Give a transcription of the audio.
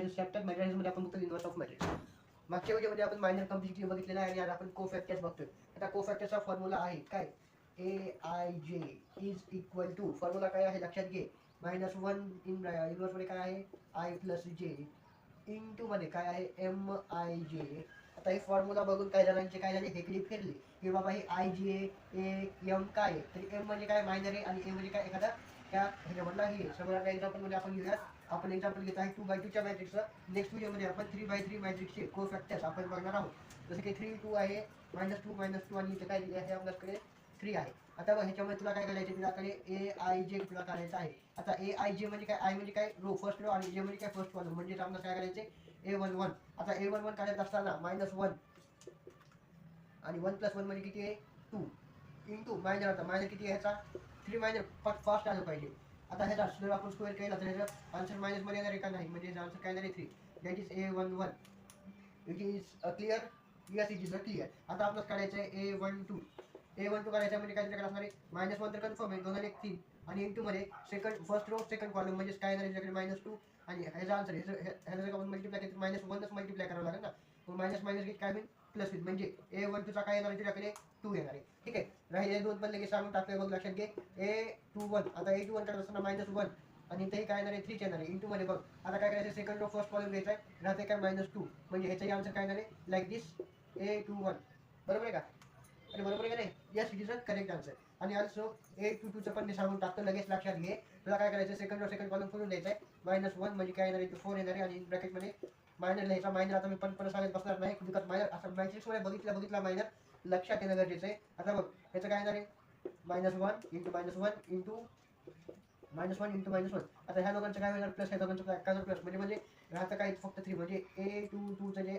सॅप्टर मॅट्रिक्समध्ये आपण बघतो इन्व्हर्स ऑफ मॅट्रिक्स. मागच्या व्हिडिओमध्ये आपण मायनर कम्प्लिसिटी बघितलेला आहे आणि आज आपण कोफॅक्टर्स बघतोय. आता कोफॅक्टरचा फॉर्म्युला आहे काय, AIJ is equal to, formula काय आहे लक्षात घे, -1 इन्व्हर्समध्ये काय आहे I+J इंटू मध्ये काय आहे MIJ. आता हे फॉर्म्युला बघून काही जणांचे काय झाले, हेकडी फिरली की बाबा हे IJ M काय आहे, तर M म्हणजे काय मायनर आहे आणि A म्हणजे काय एखादा त्या ह्याच्यामधला हे. समजा एक्झाम्पल मध्ये आपण घेऊया, आपण एक्झाम्पल घेत आहे 2/2 च्या मॅट्रिक्सचं. नेक्स्ट व्हिडिओमध्ये आपण 3/3 मॅट्रिक्सचे कोफॅक्टर्स आपण बघणार आहोत. जसं की 3 2 आहे, -2 आणि इथे काय दिले आहे आपल्याकडे 3 आहे. आता बघ ह्याच्यामध्ये तुला काय करायचं, तुझ्याकडे AIJ तुला करायचं आहे. आता AIJ म्हणजे काय, I म्हणजे काय रो फर्स्ट रो आणि J म्हणजे काय फर्स्ट कॉलम, म्हणजे आपल्याला काय करायचे A11. आता A11 काढत असताना -1 आणि 1+1 म्हणजे किती आहे 2 इंटू मायनर. आता मायनर किती आहे ह्याचा 3 मायनर फास्ट आलं पाहिजे. आता ह्याचा जर आपण स्क्वेअर केला तर ह्याचा आन्सर मायनस मध्ये येणार आहे का नाही, म्हणजे आन्सर काय येणार आहे 3. That is A11. It is clear, yes it is clear. आता आपल्याला काढायचं आहे A12 काढायचं म्हणजे काय असणार आहे -1 तर कन्फर्म आहे, 2 आणि 3 आणि इंटू मध्ये second first row second column म्हणजे काय येणार आहे -2 आणि ह्याचा आन्सर ह्याला जर आपण मल्टिप्लाय केलं -1च मल्टिप्लाय करावं लागेल ना, मग मायनस किती काय होईल प्लस होईल, म्हणजे A12 चा काय येणार आहे तुझ्याकडे 2 येणार आहे. ठीक आहे, राहिले 2 पण लगेच सांगून टाकतोय बघ लक्षात घे. A21 आता A21 काढत असताना -1 आणि इथेही काय येणार आहे 3 येणार आहे इंटू मध्ये बघ. आता काय करायचं, सेकंड रो फर्स्ट कॉलम घ्यायचा आहे, राहते काय -2 म्हणजे ह्याचाही आन्सर काय येणार आहे लाईक दिस A21. बरोबर आहे का, आणि बरोबर आहे का नाही, yes it is a correct answer. आणि ऑल्सो A22 चं पण मी सांगून टाकतो लगेच लक्षात घे. तुला काय करायचं, सेकंड रो सेकंड कॉलम करून द्यायचा आहे, -1 म्हणजे काय येणार आहे 4 येणार आहे आणि ब्रॅकेटमध्ये मायनर लिहायचा. मायनर आता मी पण सांगत बसणार नाही, बिकॉज मायनर असं मॅट्रिक्समध्ये बघितला मायनर लक्षात येणं गरजेचं आहे. आता बघ ह्याचं काय येणार आहे -1 इंटू -1 इंटू -1 इंटू -1. आता ह्या दोघांचं काय होणार प्लस, ह्या दोघांचं काय प्लस, म्हणजे राहतं काय फक्त 3, म्हणजे A22 चं जे